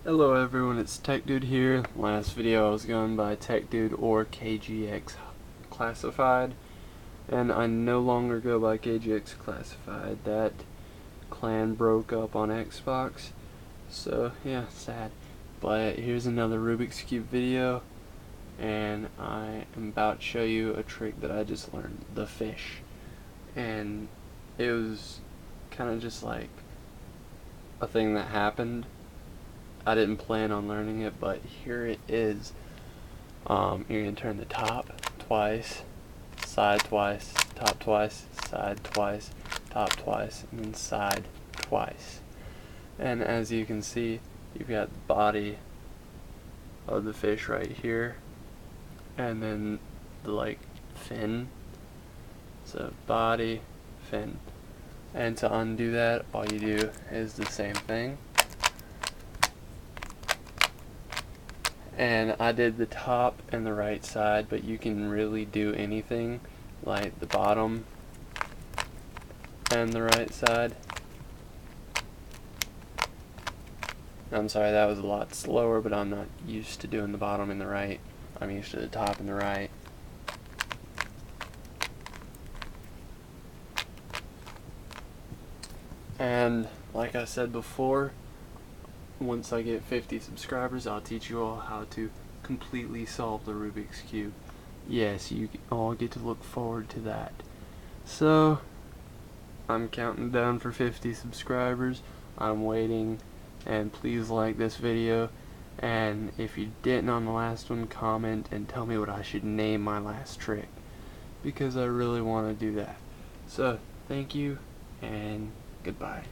Hello everyone, it's Tech Dude here. Last video I was going by Tech Dude or KGX Classified, and I no longer go by KGX Classified. That clan broke up on Xbox, so yeah, sad. But here's another Rubik's Cube video, and I am about to show you a trick that I just learned, the fish. And it was kind of just like a thing that happened. I didn't plan on learning it, but here it is. You're going to turn the top twice, side twice, top twice, side twice, top twice, and then side twice. And as you can see, you've got the body of the fish right here, and then the fin. So body, fin. And to undo that, all you do is the same thing. And I did the top and the right side, but you can really do anything, like the bottom and the right side. I'm sorry, that was a lot slower, but I'm not used to doing the bottom and the right. I'm used to the top and the right. And like I said before, once I get 50 subscribers, I'll teach you all how to completely solve the Rubik's Cube. Yes, you all get to look forward to that. So, I'm counting down for 50 subscribers. I'm waiting, and please like this video. And if you didn't on the last one, comment and tell me what I should name my last trick, because I really want to do that. So, thank you, and goodbye.